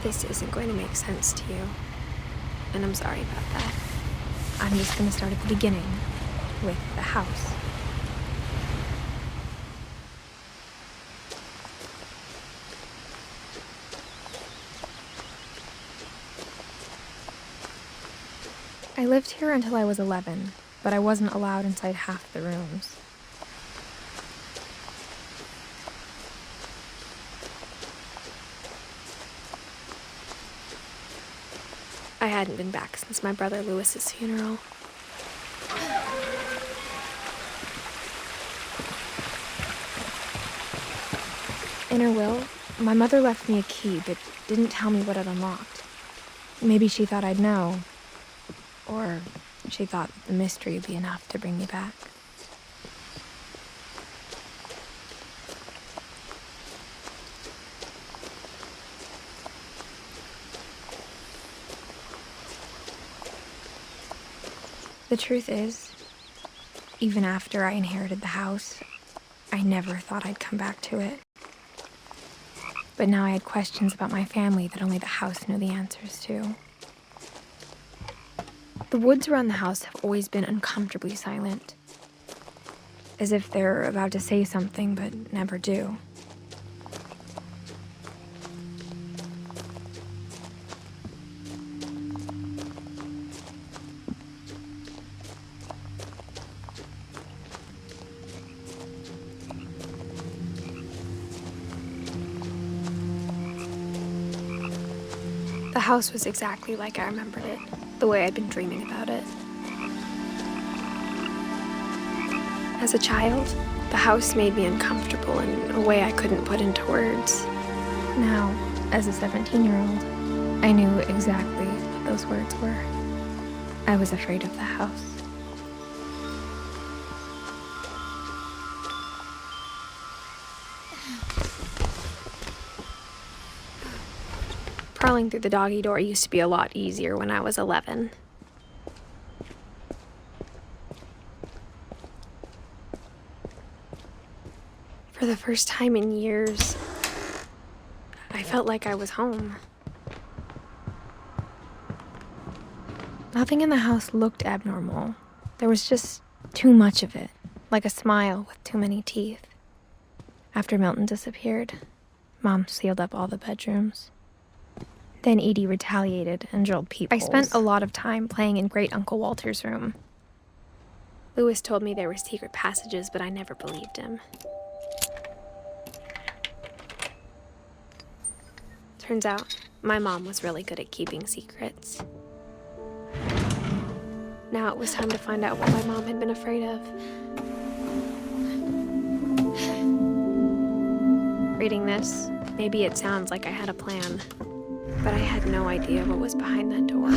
this isn't going to make sense to you, and I'm sorry about that. I'm just going to start at the beginning, with the house. I lived here until I was 11, but I wasn't allowed inside half the rooms. I hadn't been back since my brother Lewis's funeral. In her will, my mother left me a key but didn't tell me what it unlocked. Maybe she thought I'd know. Or she thought that the mystery would be enough to bring me back. The truth is, even after I inherited the house, I never thought I'd come back to it. But now I had questions about my family that only the house knew the answers to. The woods around the house have always been uncomfortably silent, as if they're about to say something but never do. The house was exactly like I remembered it, the way I'd been dreaming about it. As a child, the house made me uncomfortable in a way I couldn't put into words. Now, as a 17-year-old, I knew exactly what those words were. I was afraid of the house. Crawling through the doggy door used to be a lot easier when I was 11. For the first time in years, I felt like I was home. Nothing in the house looked abnormal. There was just too much of it, like a smile with too many teeth. After Milton disappeared, Mom sealed up all the bedrooms. Then Edie retaliated and drilled peepholes. I spent a lot of time playing in Great Uncle Walter's room. Lewis told me there were secret passages, but I never believed him. Turns out, my mom was really good at keeping secrets. Now it was time to find out what my mom had been afraid of. Reading this, maybe it sounds like I had a plan. But I had no idea what was behind that door.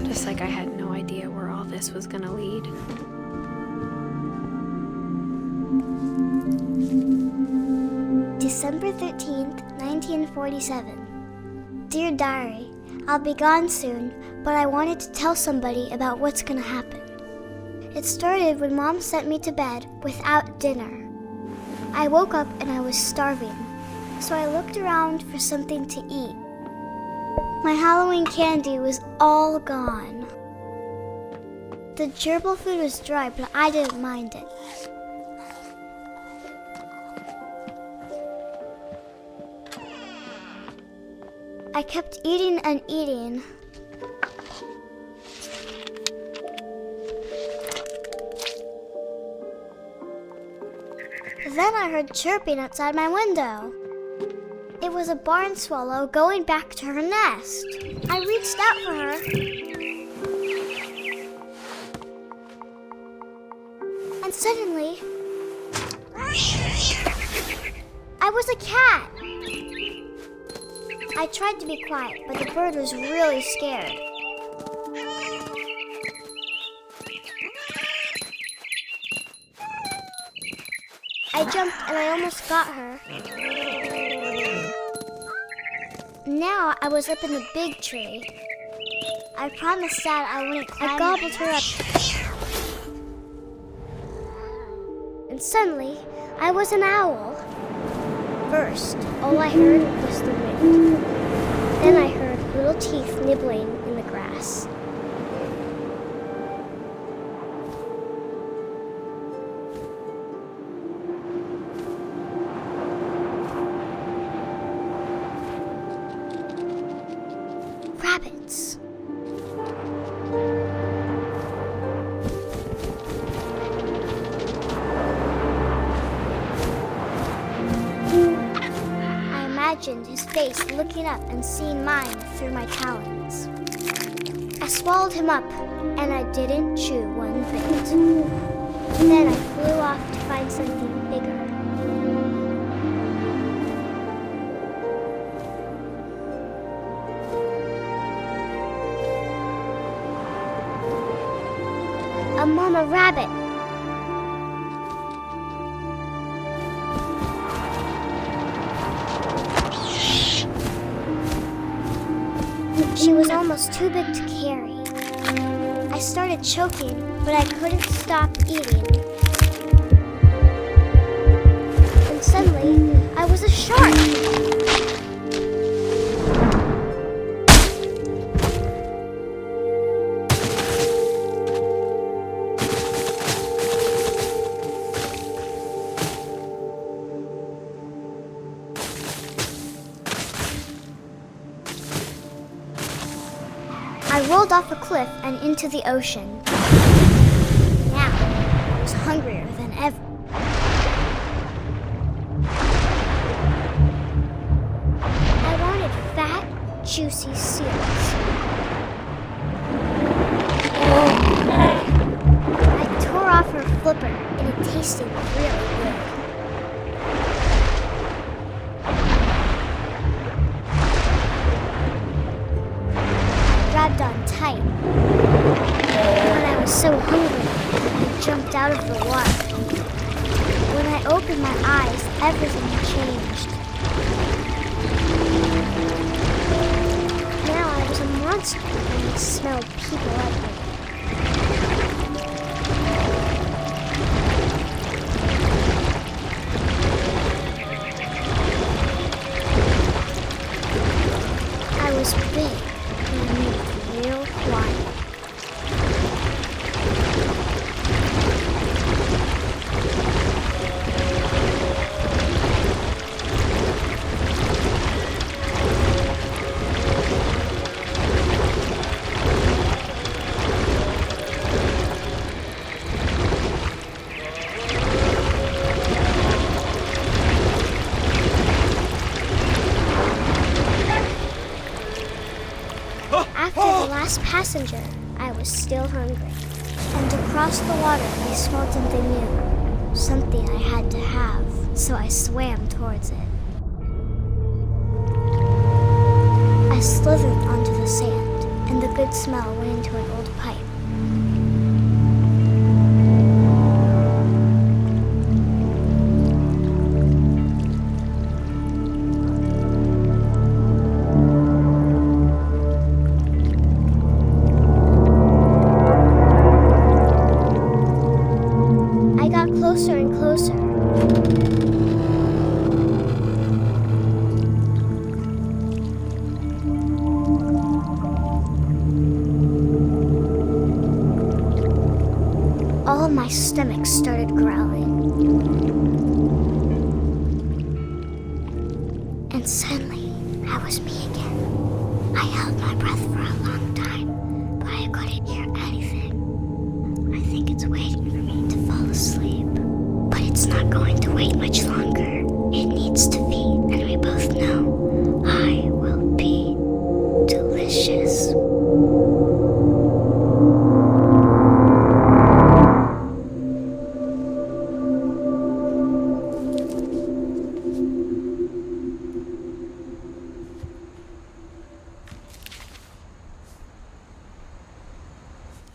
Just like I had no idea where all this was gonna lead. December 13th, 1947. Dear Diary, I'll be gone soon, but I wanted to tell somebody about what's gonna happen. It started when Mom sent me to bed without dinner. I woke up and I was starving, so I looked around for something to eat. My Halloween candy was all gone. The gerbil food was dry, but I didn't mind it. I kept eating and eating. Then I heard chirping outside my window. It was a barn swallow going back to her nest. I reached out for her. And suddenly, I was a cat. I tried to be quiet, but the bird was really scared. I jumped and I almost got her. Now I was up in the big tree. I promised Dad I wouldn't climb. I gobbled her up. And suddenly, I was an owl. first, all I heard was the wind. Then I heard little teeth nibbling in the grass. Rabbits. I imagined his face looking up and seeing mine through my talons. I swallowed him up, and I didn't chew one bit. Then I flew off to find something bigger. A mama rabbit. She was almost too big to carry. I started choking, but I couldn't stop eating. And suddenly, I was a shark. I rolled off a cliff and into the ocean. Now, I was hungrier than ever. I wanted fat, juicy seals. I tore off her flipper, and it tasted really good. Grabbed on tight. When I was so hungry, I jumped out of the water. When I opened my eyes, everything changed. Now I was a monster and I smelled people everywhere. I was big. Real quiet. After the last passenger, I was still hungry. And across the water, I smelled something new. Something I had to have, so I swam towards it. I slithered onto the sand, and the good smell went into an old pipe. Closer and closer. All of my stomach started growling. And suddenly, I was me again. I held my breath for a long time, but I couldn't hear anything. I think it's waiting for me to fall asleep. But it's not going to wait much longer. It needs to feed, and we both know I will be delicious.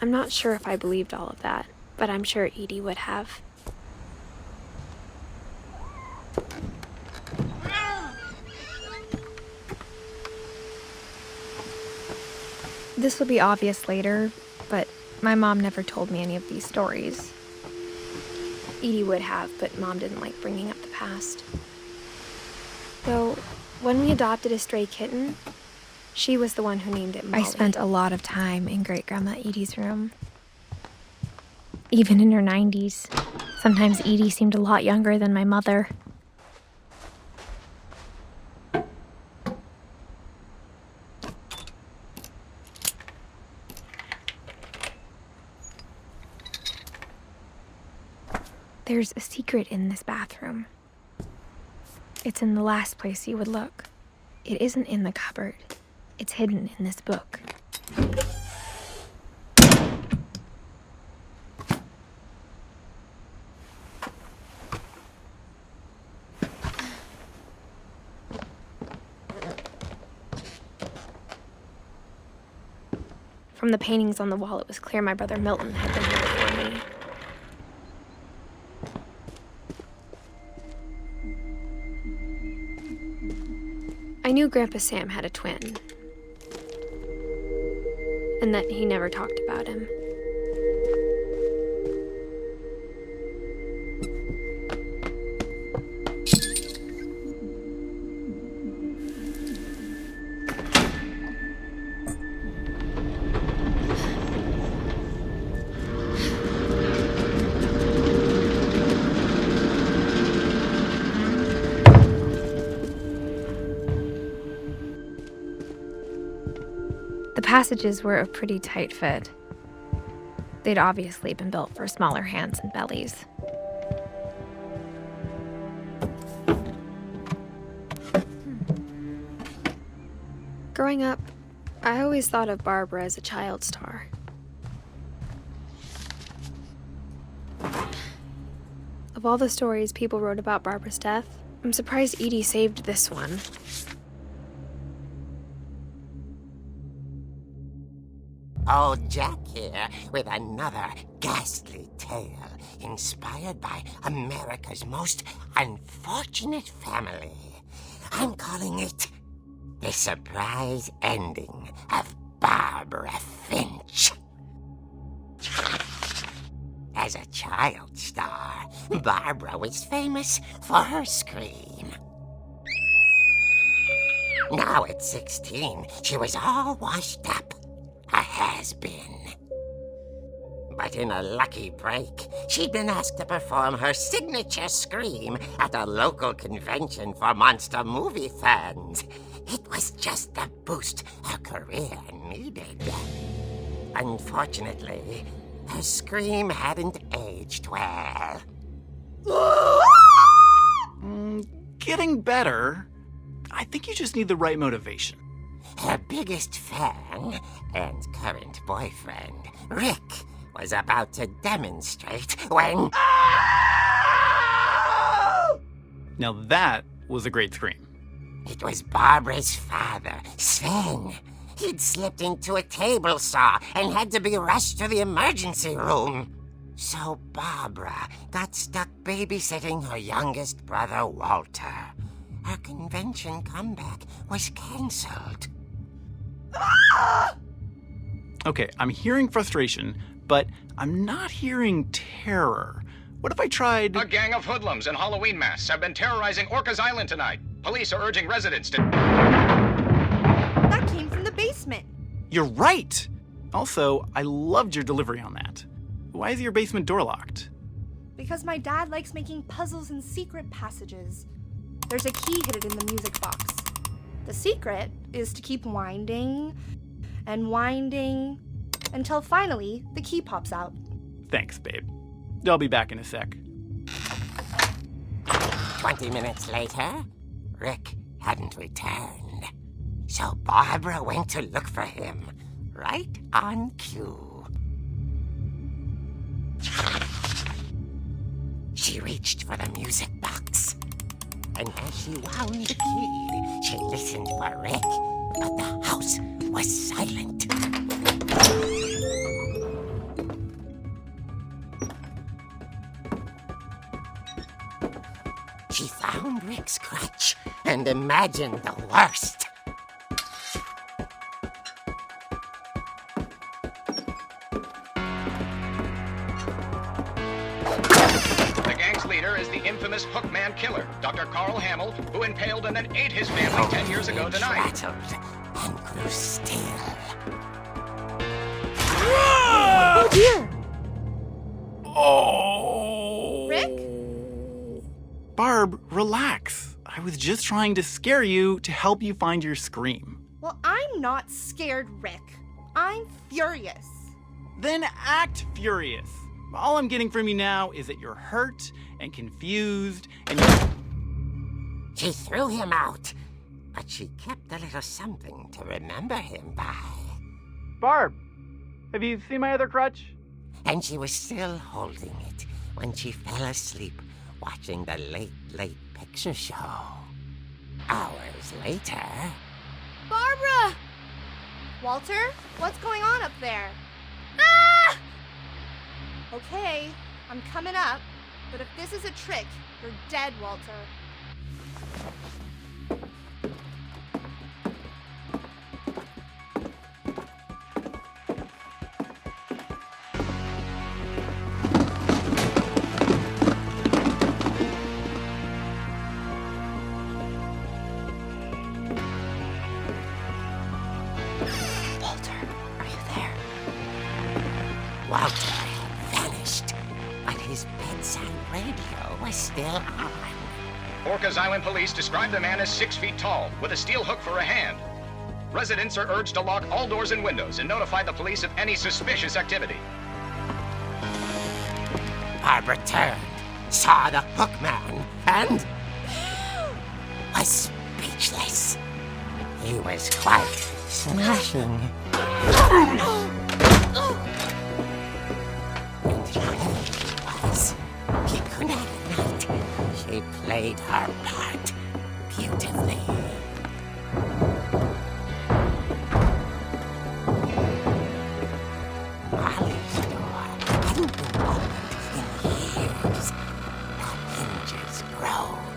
I'm not sure if I believed all of that, but I'm sure Edie would have. This will be obvious later, but my mom never told me any of these stories. Edie would have, but Mom didn't like bringing up the past. Though, when we adopted a stray kitten, she was the one who named it Molly. I spent a lot of time in Great-Grandma Edie's room. Even in her 90s. Sometimes Edie seemed a lot younger than my mother. There's a secret in this bathroom. It's in the last place you would look. It isn't in the cupboard. It's hidden in this book. From the paintings on the wall, it was clear my brother Milton had been here before me. I knew Grandpa Sam had a twin, and that he never talked about him. The passages were a pretty tight fit. They'd obviously been built for smaller hands and bellies. Growing up, I always thought of Barbara as a child star. Of all the stories people wrote about Barbara's death, I'm surprised Edie saved this one. Old Jack here with another ghastly tale inspired by America's most unfortunate family. I'm calling it The Surprise Ending of Barbara Finch. As a child star, Barbara was famous for her scream. Now at 16, she was all washed up. A has-been. But in a lucky break, she'd been asked to perform her signature scream at a local convention for monster movie fans. It was just the boost her career needed. Unfortunately, her scream hadn't aged well. Getting better. I think you just need the right motivation. Her biggest fan and current boyfriend, Rick, was about to demonstrate when... Now that was a great scream. It was Barbara's father, Sven. He'd slipped into a table saw and had to be rushed to the emergency room. So Barbara got stuck babysitting her youngest brother, Walter. Her convention comeback was cancelled. Okay, I'm hearing frustration, but I'm not hearing terror. What if I tried... A gang of hoodlums in Halloween masks have been terrorizing Orcas Island tonight. Police are urging residents to... That came from the basement. You're right! Also, I loved your delivery on that. Why is your basement door locked? Because my dad likes making puzzles and secret passages. There's a key hidden in the music box. The secret is to keep winding and winding until finally the key pops out. Thanks, babe. I'll be back in a sec. 20 minutes later, Rick hadn't returned. So Barbara went to look for him, right on cue. She reached for the music box. And as she wound the key, she listened for Rick, but the house was silent. She found Rick's crutch and imagined the worst. The gang's leader misdemeanor is the infamous Hookman killer, Dr. Carl Hamill, who impaled and then ate his family 10 years ago tonight. Rattled and grew still. Oh dear! Oh! Rick? Barb, relax. I was just trying to scare you to help you find your scream. Well, I'm not scared, Rick. I'm furious. Then act furious. All I'm getting from you now is that you're hurt and confused and She threw him out, but she kept a little something to remember him by. Barb, have you seen my other crutch? And she was still holding it when she fell asleep watching the late picture show. Hours later... Barbara! Walter, what's going on up there? Ah! Okay, I'm coming up, but if this is a trick, you're dead, Walter. Walter had vanished, but his bedside radio was still on. Orcas Island police describe the man as 6 feet tall, with a steel hook for a hand. Residents are urged to lock all doors and windows and notify the police of any suspicious activity. Barbara turned, saw the hook man, and was speechless. He was quite smashing. He could have not. She played her part beautifully. Molly's door hadn't been opened in years. The hinges groaned.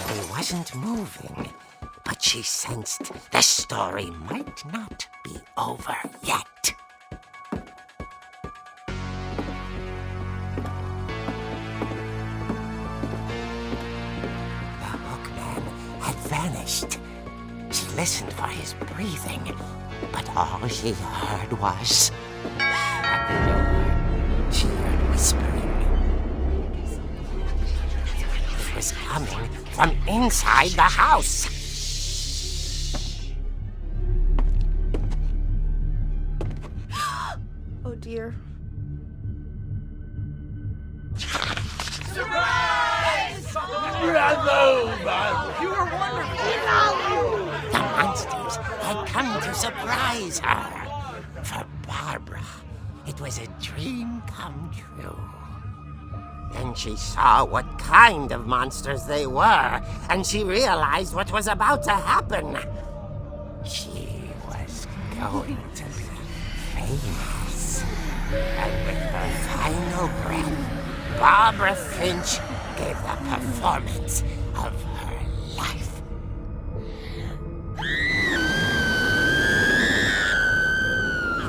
He wasn't moving. But she sensed the story might not be over yet. The hookman had vanished. She listened for his breathing, but all she heard was... At the door, she heard whispering. It was coming from inside the house. Oh dear. The monsters had come to surprise her. For Barbara, it was a dream come true. Then she saw what kind of monsters they were, and she realized what was about to happen. She was going to be famous. And with her final breath, Barbara Finch gave the performance of her life.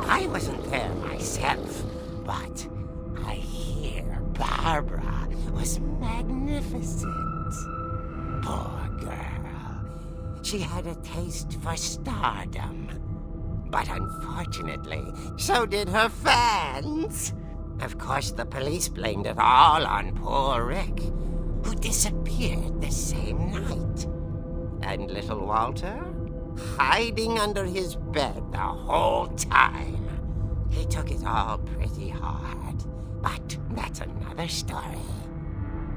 I wasn't there myself, but I hear Barbara was magnificent. Poor girl. She had a taste for stardom. But unfortunately, so did her fans. Of course, the police blamed it all on poor Rick, who disappeared the same night. And little Walter, hiding under his bed the whole time. He took it all pretty hard, but that's another story.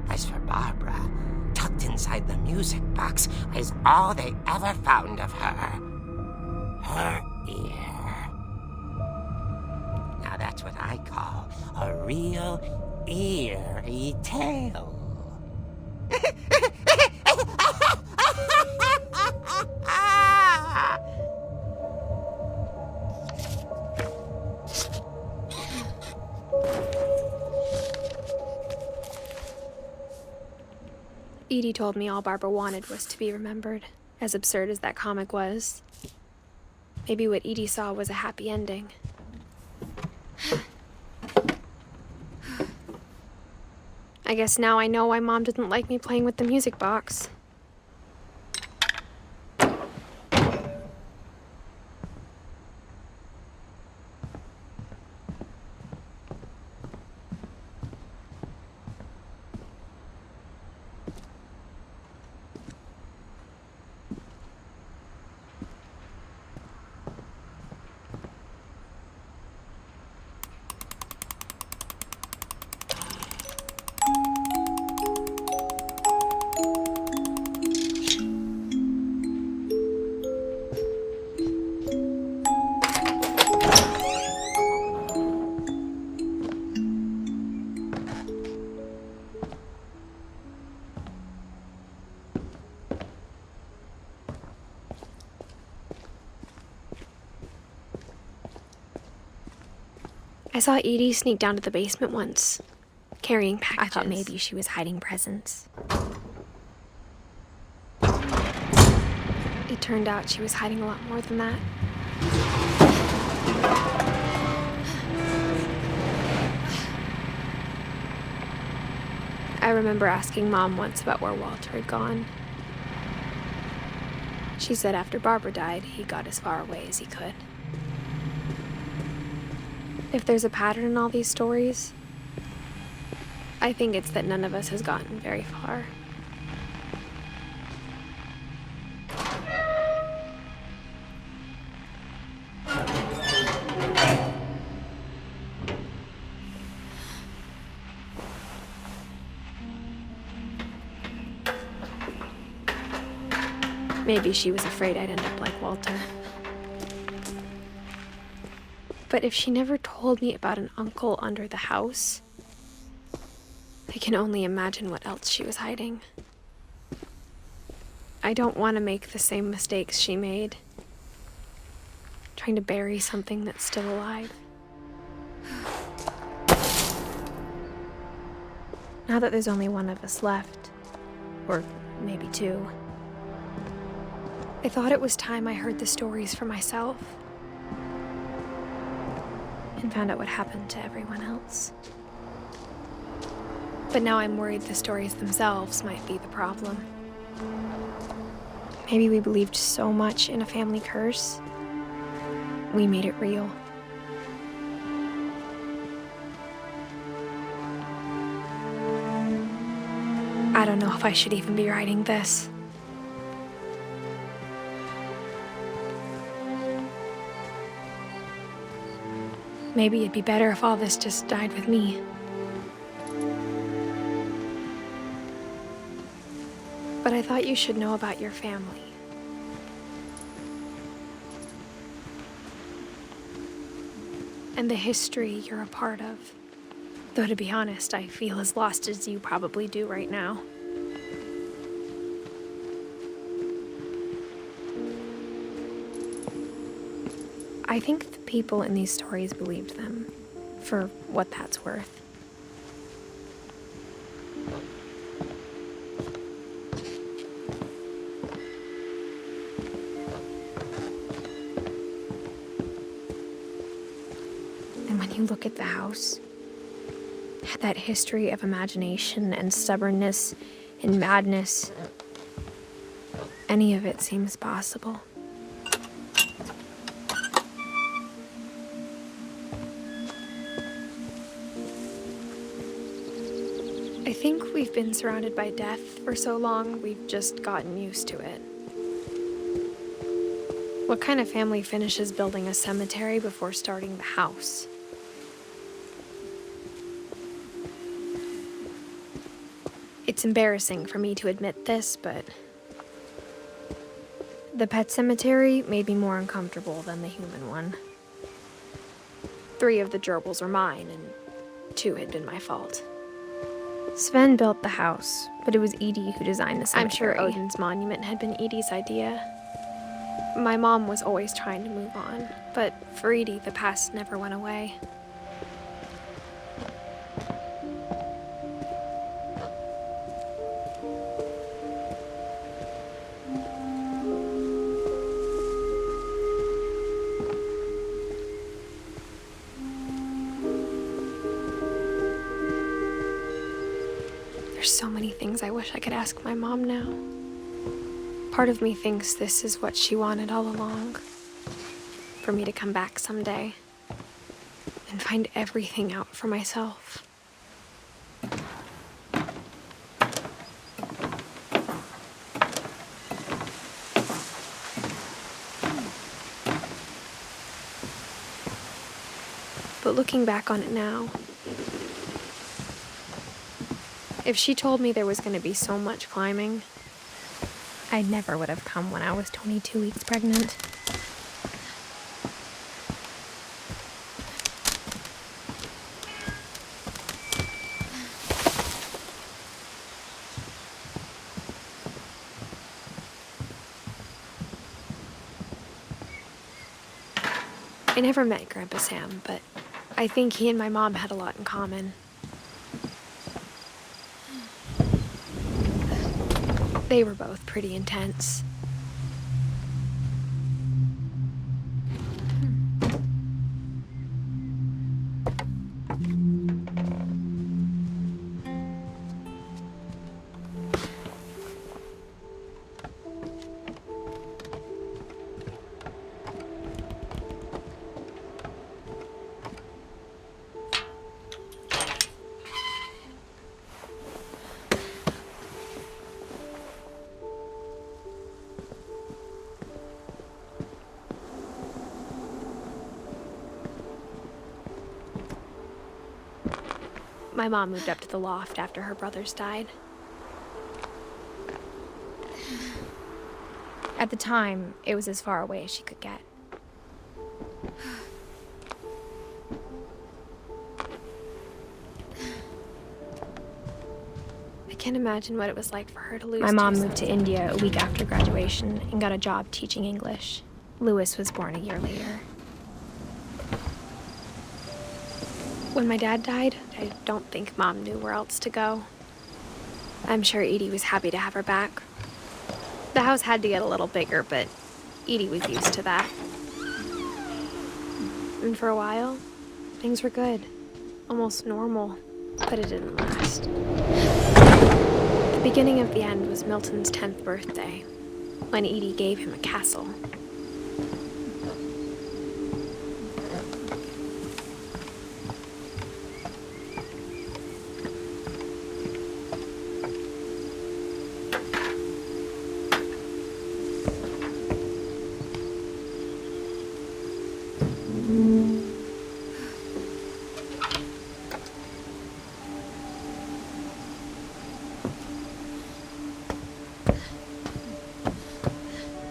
As for Barbara, tucked inside the music box is all they ever found of her. Her ear. Now that's what I call a real eerie tale. Edie told me all Barbara wanted was to be remembered, as absurd as that comic was. Maybe what Edie saw was a happy ending. I guess now I know why Mom didn't like me playing with the music box. I saw Edie sneak down to the basement once, carrying packages. I thought maybe she was hiding presents. It turned out she was hiding a lot more than that. I remember asking Mom once about where Walter had gone. She said after Barbara died, he got as far away as he could. If there's a pattern in all these stories, I think it's that none of us has gotten very far. Maybe she was afraid I'd end up like Walter. But if she never told me about an uncle under the house, I can only imagine what else she was hiding. I don't want to make the same mistakes she made, trying to bury something that's still alive. Now that there's only one of us left, or maybe two, I thought it was time I heard the stories for myself and found out what happened to everyone else. But now I'm worried the stories themselves might be the problem. Maybe we believed so much in a family curse, we made it real. I don't know if I should even be writing this. Maybe it'd be better if all this just died with me. But I thought you should know about your family. And the history you're a part of. Though to be honest, I feel as lost as you probably do right now. I think the people in these stories believed them, for what that's worth. And when you look at the house, that history of imagination and stubbornness and madness, any of it seems possible. I think we've been surrounded by death for so long, we've just gotten used to it. What kind of family finishes building a cemetery before starting the house? It's embarrassing for me to admit this, but the pet cemetery made me more uncomfortable than the human one. 3 of the gerbils are mine, and 2 had been my fault. Sven built the house, but it was Edie who designed the cemetery. I'm sure Odin's monument had been Edie's idea. My mom was always trying to move on, but for Edie, the past never went away. There's so many things I wish I could ask my mom now. Part of me thinks this is what she wanted all along. For me to come back someday and find everything out for myself. But looking back on it now, if she told me there was going to be so much climbing, I never would have come when I was 22 weeks pregnant. I never met Grandpa Sam, but I think he and my mom had a lot in common. They were both pretty intense. My mom moved up to the loft after her brothers died. At the time, it was as far away as she could get. I can't imagine what it was like for her to lose. My mom moved to India a week after graduation and got a job teaching English. Lewis was born a year later. When my dad died, I don't think Mom knew where else to go. I'm sure Edie was happy to have her back. The house had to get a little bigger, but Edie was used to that. And for a while, things were good. Almost normal, but it didn't last. The beginning of the end was Milton's 10th birthday, when Edie gave him a castle.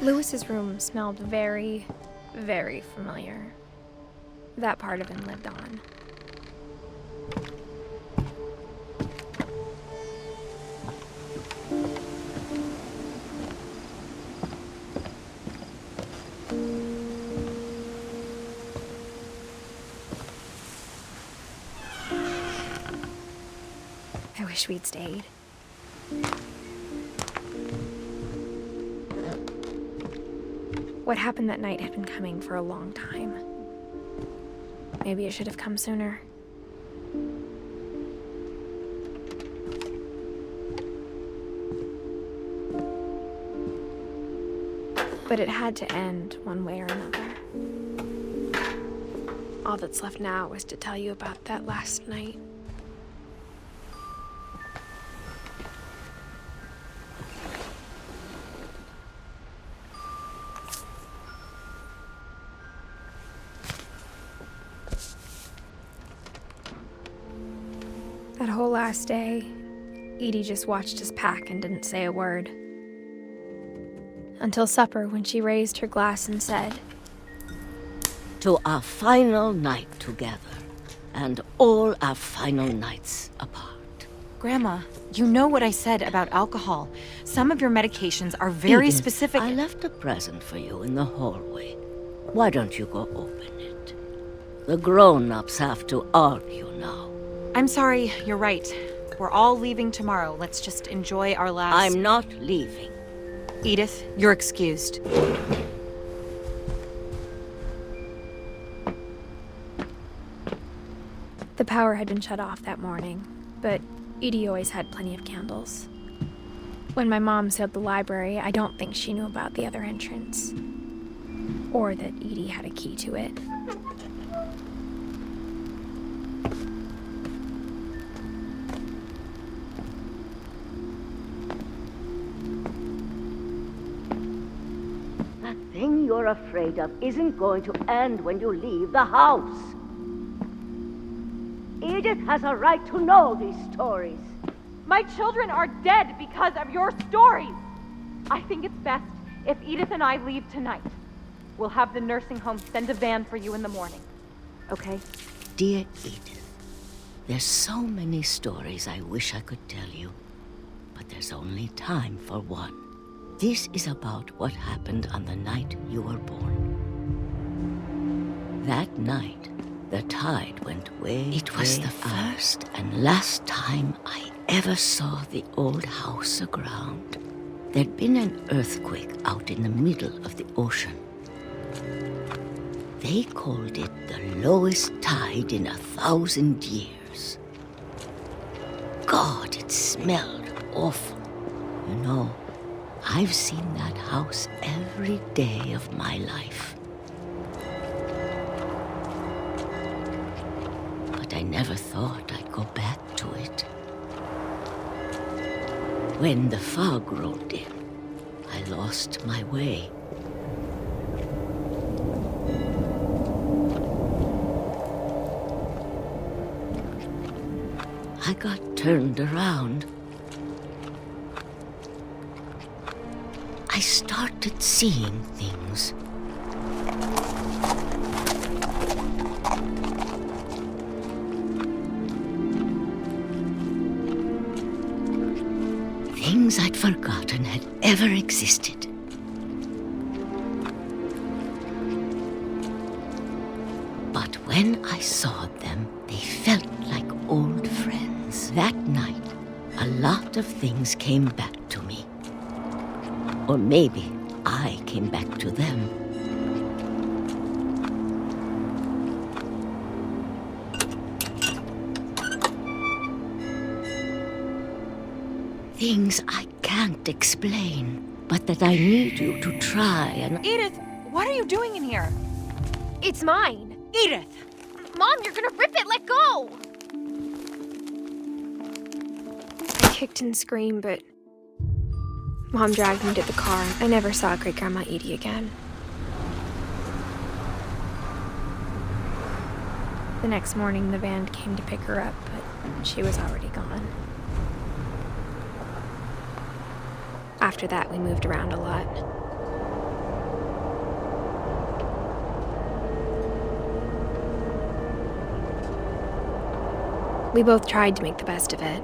Lewis's room smelled very, very familiar. That part of him lived on. I wish we'd stayed. What happened that night had been coming for a long time. Maybe it should have come sooner. But it had to end one way or another. All that's left now is to tell you about that last night. That whole last day, Edie just watched us pack and didn't say a word. Until supper, when she raised her glass and said, "To our final night together, and all our final nights apart." Grandma, you know what I said about alcohol. Some of your medications are very Edith, specific. I left a present for you in the hallway. Why don't you go open it? The grown-ups have to argue now. I'm sorry, you're right. We're all leaving tomorrow. Let's just enjoy our last... I'm not leaving. Edith, you're excused. the power had been shut off that morning, but Edie always had plenty of candles. When my mom sealed the library, I don't think she knew about the other entrance. Or that Edie had a key to it. That thing you're afraid of isn't going to end when you leave the house. Edith has a right to know these stories. My children are dead because of your stories. I think it's best if Edith and I leave tonight. We'll have the nursing home send a van for you in the morning. Okay? Dear Edith, there's so many stories I wish I could tell you, but there's only time for one. This is about what happened on the night you were born. That night, the tide went way. It was the first and last time I ever saw the old house aground. There'd been an earthquake out in the middle of the ocean. They called it the lowest tide in 1,000 years. God, it smelled awful. You know, I've seen that house every day of my life. But I never thought I'd go back to it. When the fog rolled in, I lost my way. I got turned around. I started seeing things. Things I'd forgotten had ever existed. But when I saw them, they felt like old friends. That night, a lot of things came back to me. Or maybe I came back to them. Things I can't explain, but that I need you to try and... Edith, what are you doing in here? It's mine! Edith! Mom, you're gonna rip it! Let go! I kicked and screamed, but Mom dragged me to the car. I never saw Great-Grandma Edie again. The next morning, the van came to pick her up, but she was already gone. After that, we moved around a lot. We both tried to make the best of it.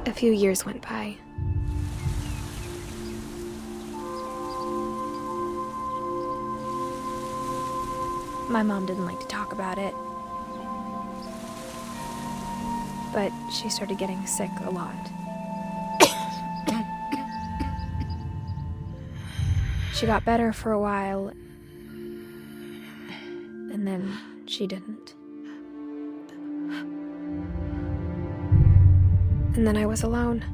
A few years went by. My mom didn't like to talk about it, but she started getting sick a lot. She got better for a while, and then she didn't. And then I was alone.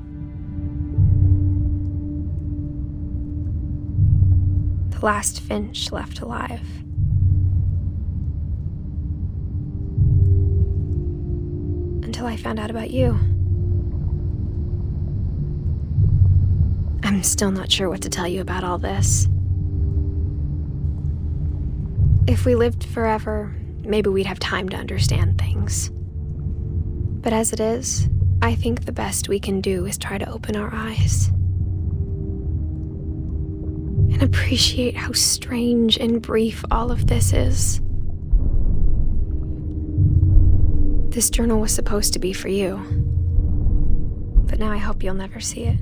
The last Finch left alive. Until I found out about you. I'm still not sure what to tell you about all this. If we lived forever, maybe we'd have time to understand things. But as it is, I think the best we can do is try to open our eyes. And appreciate how strange and brief all of this is. This journal was supposed to be for you. But now I hope you'll never see it.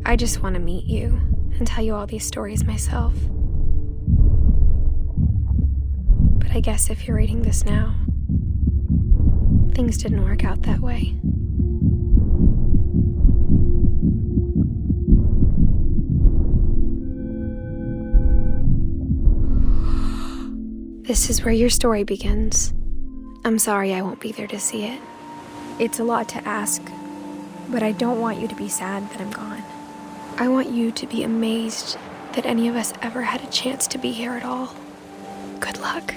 I just want to meet you and tell you all these stories myself. But I guess if you're reading this now, things didn't work out that way. This is where your story begins. I'm sorry I won't be there to see it. It's a lot to ask, but I don't want you to be sad that I'm gone. I want you to be amazed that any of us ever had a chance to be here at all. Good luck.